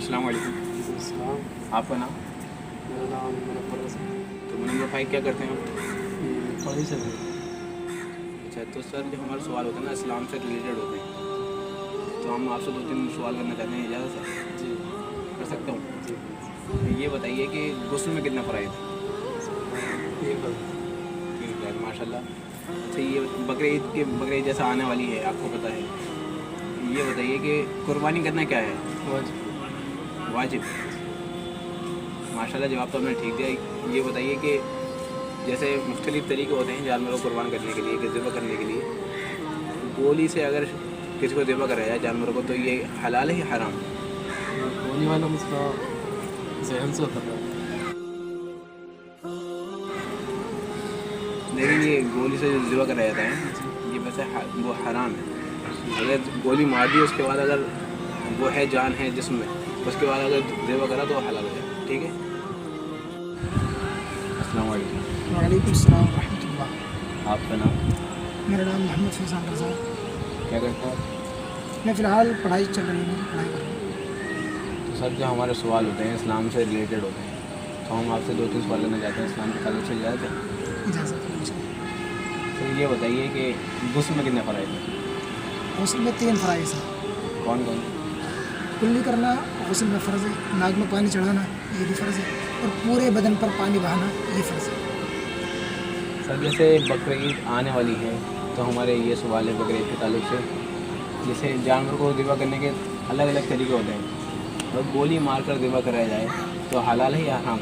السلام علیکم. السلام. آپ کا نام؟ میرا نام منور حسن. تو منور بھائی کیا کرتے ہیں آپ؟ پڑھائی سے بھی. اچھا تو سر جو ہمارے سوال ہوتے ہیں نا اسلام سے ریلیٹڈ ہوتے ہیں، تو ہم آپ سے 2-3 سوال کرنا چاہتے ہیں، اجازت ہے؟ جی کر سکتا ہوں. جی. یہ بتائیے کہ غسل میں کتنا فرائض ہے؟ ایک بات. 3 فرائض ماشاء اللہ. اچھا یہ بقر عید جیسا آنے والی ہے، آپ کو پتہ ہے. یہ بتائیے کہ قربانی کرنا کیا ہے؟ واجب. ماشاء اللہ جواب تو ہم نے ٹھیک دیا. یہ بتائیے کہ جیسے مختلف طریقے ہوتے ہیں جانوروں کو قربان کرنے کے لیے، کہ ذبح کرنے کے لیے، گولی سے اگر کسی کو ذبح کرا جائے جانوروں کو، تو یہ حلال ہے یا حرام؟ گولی والا مسئلہ ذہن سے ہوتا ہے. لیکن یہ گولی سے جو ذبح کرا جاتا ہے یہ ویسے وہ حرام ہے. اگر گولی مار دی اس کے بعد اگر وہ ہے جان ہے جسم میں، اس کے بعد اگر ذبح کرا تو حلال ہو جائے. ٹھیک ہے. السلام علیکم. وعلیکم السلام ورحمۃ اللہ. آپ کا نام؟ میرا نام محمد فیضان رضا. کیا کرتے ہیں آپ؟ میں فی الحال پڑھائی چل رہی ہے، پڑھائی کر رہا ہوں. تو سر جو ہمارے سوال ہوتے ہیں اسلام سے ریلیٹڈ ہوتے ہیں، تو ہم آپ سے 2-3 سوال لینا چاہتے ہیں اسلام کے تعلق سے. اجازت ہے؟ اجازت ہے. تو یہ بتائیے کہ غسل میں کتنے فرائض ہیں؟ غسل میں 3 فرائض ہیں. کون کون؟ کلی کرنا غسل میں فرض ہے، ناک میں پانی چڑھانا یہ بھی فرض ہے، اور پورے بدن پر پانی بہانا یہ فرض ہے. سر جیسے بقر عید آنے والی ہے تو ہمارے یہ سوال ہے بقر عید کے تعلق سے. جیسے جانور کو ذبح کرنے کے الگ الگ طریقے ہوتے ہیں، اور گولی مار کر ذبح کرایا جائے تو حلال ہے یا حرام؟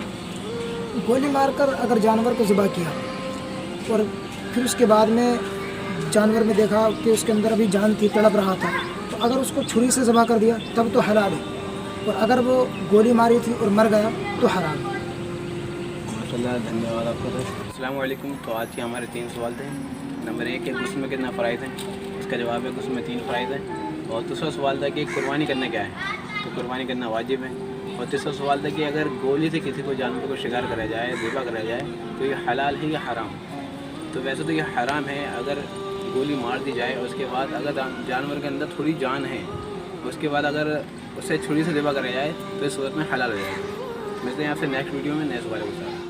گولی مار کر اگر جانور کو ذبح کیا اور پھر اس کے بعد میں جانور میں دیکھا کہ اس کے اندر ابھی جان تھی، تڑپ رہا تھا، تو اگر اس کو چھری سے ذبح کر دیا تب تو حلال ہے، اور اگر وہ گولی ماری تھی اور مر گیا تو حرام ہے. ماشاء اللہ، دھنیہ واد آپ کا. السلام علیکم. تو آج کے ہمارے 3 سوال تھے. نمبر 1 ہے غسل میں کتنا فرائض ہیں، اس کا جواب ہے غسل میں 3 فرائض ہیں. اور دوسرا سوال تھا کہ قربانی کرنا کیا ہے، تو قربانی کرنا واجب ہے. اور تیسرا سوال تھا کہ اگر گولی سے کسی کو جانور کو شکار کرا جائے، ذبح کرا جائے، تو یہ حلال ہے یا حرام؟ تو ویسے تو یہ حرام ہے اگر گولی مار دی جائے اور اس کے بعد اگر جانور کے اندر تھوڑی جان ہے، اس کے بعد اگر اسے چھری سے ذبح کرا جائے تو اس صورت میں حلال ہو جائے گا. ملتے ہیں آپ سے نیکسٹ ویڈیو میں نئے سوال کے ساتھ.